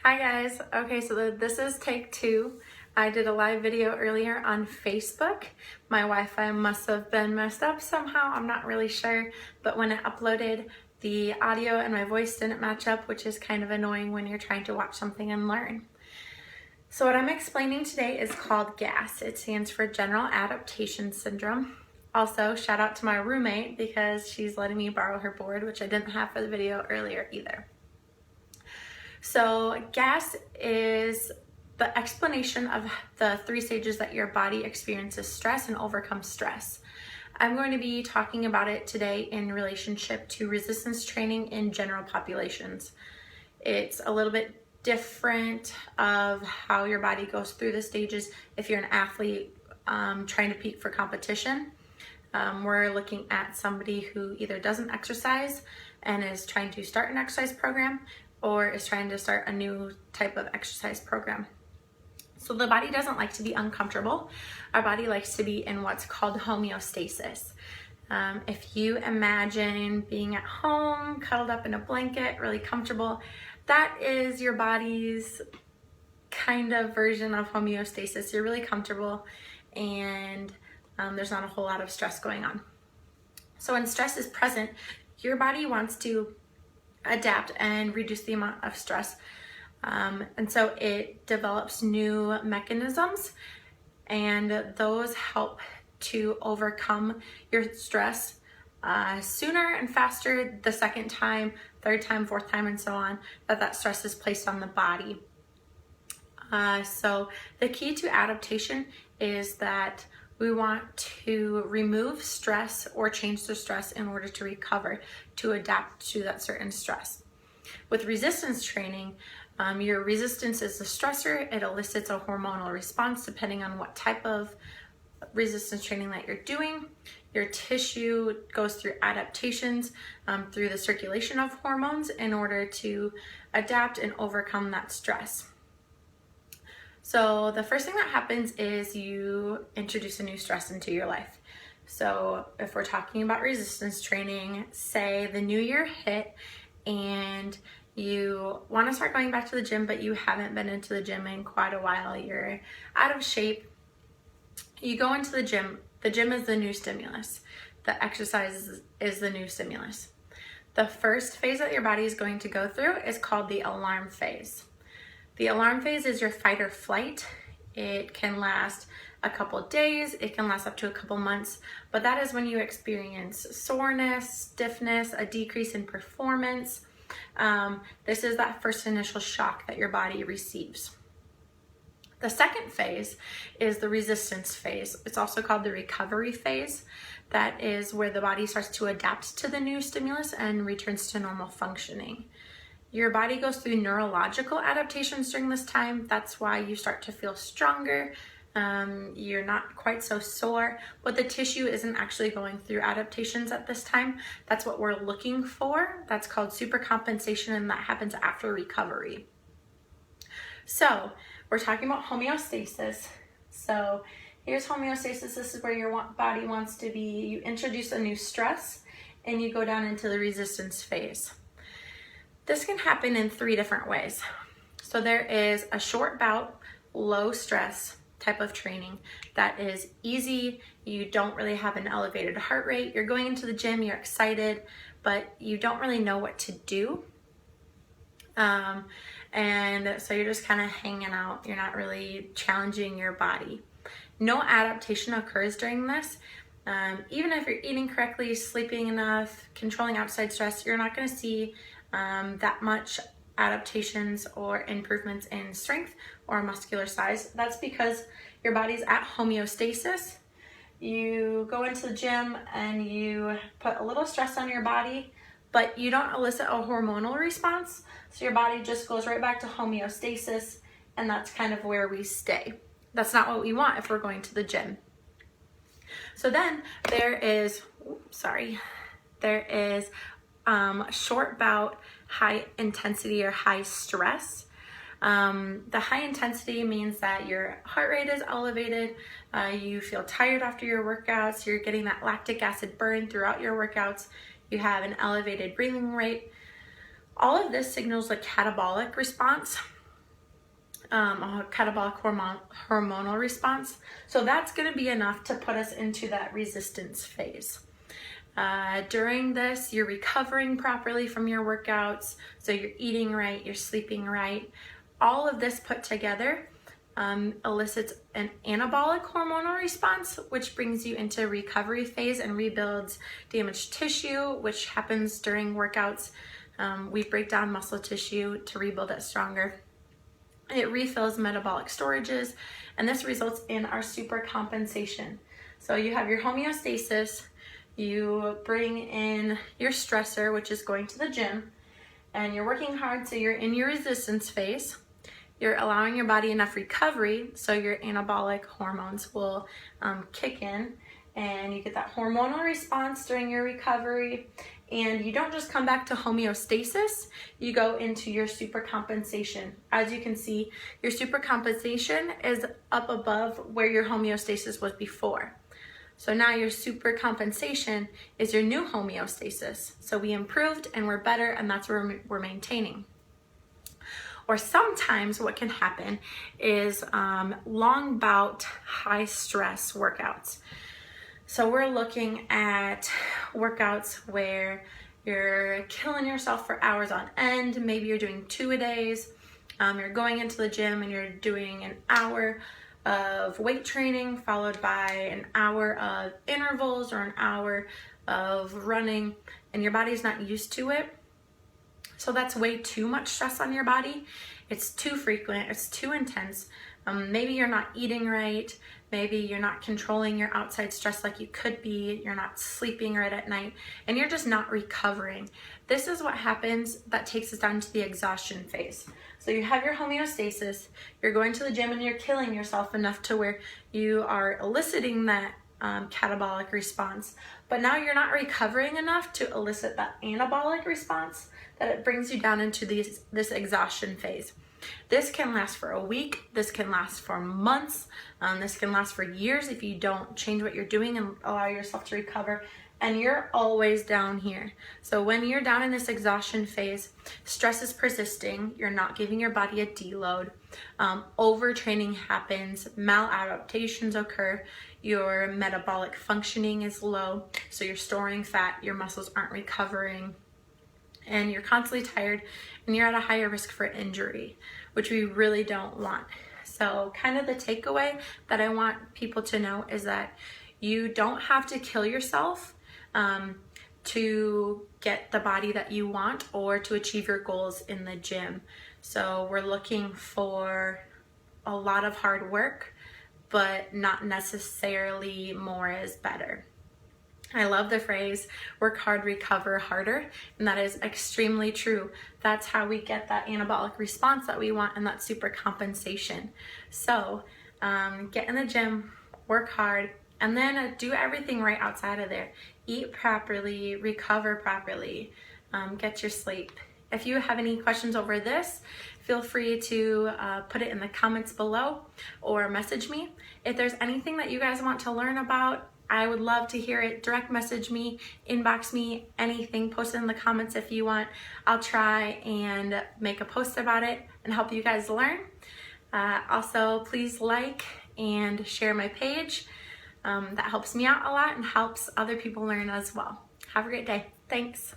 Hi guys. Okay, so this is take two. I did a live video earlier on Facebook. My Wi-Fi must have been messed up somehow. I'm not really sure, but when it uploaded, the audio and my voice didn't match up, which is kind of annoying when you're trying to watch something and learn. So what I'm explaining today is called GAS. It stands for General Adaptation Syndrome. Also, shout out to my roommate because she's letting me borrow her board, which I didn't have for the video earlier either. So GAS is the explanation of the 3 stages that your body experiences stress and overcomes stress. I'm going to be talking about it today in relationship to resistance training in general populations. It's a little bit different of how your body goes through the stages if you're an athlete trying to peak for competition. We're looking at somebody who either doesn't exercise and is trying to start an exercise program or is trying to start a new type of exercise program. So the body doesn't like to be uncomfortable. Our body likes to be in what's called homeostasis. If you imagine being at home, cuddled up in a blanket, really comfortable, that is your body's kind of version of homeostasis. You're really comfortable and there's not a whole lot of stress going on. So when stress is present, your body wants to adapt and reduce the amount of stress. And so it develops new mechanisms, and those help to overcome your stress sooner and faster the second time, third time, fourth time, and so on, that stress is placed on the body. So the key to adaptation is that we want to remove stress or change the stress in order to recover, to adapt to that certain stress. With resistance training, your resistance is the stressor. It elicits a hormonal response depending on what type of resistance training that you're doing. Your tissue goes through adaptations through the circulation of hormones in order to adapt and overcome that stress. So the first thing that happens is you introduce a new stress into your life. So if we're talking about resistance training, say the new year hit and you want to start going back to the gym, but you haven't been into the gym in quite a while, you're out of shape, you go into the gym. The gym is the new stimulus. The exercise is the new stimulus. The first phase that your body is going to go through is called the alarm phase. The alarm phase is your fight or flight. It can last a couple days, it can last up to a couple months, but that is when you experience soreness, stiffness, a decrease in performance. This is that first initial shock that your body receives. The second phase is the resistance phase. It's also called the recovery phase. That is where the body starts to adapt to the new stimulus and returns to normal functioning. Your body goes through neurological adaptations during this time. That's why you start to feel stronger. You're not quite so sore, but the tissue isn't actually going through adaptations at this time. That's what we're looking for. That's called supercompensation, and that happens after recovery. So we're talking about homeostasis. So here's homeostasis. This is where your body wants to be. You introduce a new stress and you go down into the resistance phase. This can happen in 3 different ways. So there is a short bout, low stress type of training that is easy. You don't really have an elevated heart rate. You're going into the gym, you're excited, but you don't really know what to do. And so you're just kind of hanging out. You're not really challenging your body. No adaptation occurs during this. Even if you're eating correctly, sleeping enough, controlling outside stress, you're not going to see that much adaptations or improvements in strength or muscular size. That's because your body's at homeostasis. You go into the gym and you put a little stress on your body, but you don't elicit a hormonal response. So your body just goes right back to homeostasis, and that's kind of where we stay. That's not what we want if we're going to the gym. So then there is short bout, high intensity or high stress. The high intensity means that your heart rate is elevated, you feel tired after your workouts, you're getting that lactic acid burn throughout your workouts, you have an elevated breathing rate. All of this signals a catabolic response. a catabolic hormonal response. So that's going to be enough to put us into that resistance phase. During this, you're recovering properly from your workouts, so you're eating right, you're sleeping right. All of this put together elicits an anabolic hormonal response, which brings you into recovery phase and rebuilds damaged tissue, which happens during workouts. We break down muscle tissue to rebuild it stronger. It refills metabolic storages, and this results in our supercompensation. So you have your homeostasis, you bring in your stressor, which is going to the gym, and you're working hard, so you're in your resistance phase. You're allowing your body enough recovery, so your anabolic hormones will kick in, and you get that hormonal response during your recovery. And you don't just come back to homeostasis, you go into your supercompensation. As you can see, your supercompensation is up above where your homeostasis was before. So now your supercompensation is your new homeostasis. So we improved and we're better, and that's where we're maintaining. Or sometimes what can happen is long bout, high stress workouts. So we're looking at workouts where you're killing yourself for hours on end. Maybe you're doing 2-a-days. You're going into the gym and you're doing an hour of weight training followed by an hour of intervals or an hour of running, and your body's not used to it. So that's way too much stress on your body. It's too frequent, it's too intense. Maybe you're not eating right. Maybe you're not controlling your outside stress like you could be. You're not sleeping right at night, and you're just not recovering. This is what happens that takes us down to the exhaustion phase. So you have your homeostasis, you're going to the gym and you're killing yourself enough to where you are eliciting that catabolic response, but now you're not recovering enough to elicit that anabolic response that it brings you down into this exhaustion phase. This can last for a week, this can last for months, this can last for years if you don't change what you're doing and allow yourself to recover, and you're always down here. So when you're down in this exhaustion phase, stress is persisting, you're not giving your body a deload, overtraining happens, maladaptations occur, your metabolic functioning is low, so you're storing fat, your muscles aren't recovering, and you're constantly tired, and you're at a higher risk for injury, which we really don't want. So kind of the takeaway that I want people to know is that you don't have to kill yourself to get the body that you want or to achieve your goals in the gym. So we're looking for a lot of hard work, but not necessarily more is better. I love the phrase, work hard, recover harder, and that is extremely true. That's how we get that anabolic response that we want and that supercompensation. So get in the gym, work hard, and then do everything right outside of there. Eat properly, recover properly, get your sleep. If you have any questions over this, feel free to put it in the comments below or message me. If there's anything that you guys want to learn about, I would love to hear it. Direct message me, inbox me, anything. Post it in the comments if you want. I'll try and make a post about it and help you guys learn. Also, please like and share my page. That helps me out a lot and helps other people learn as well. Have a great day. Thanks.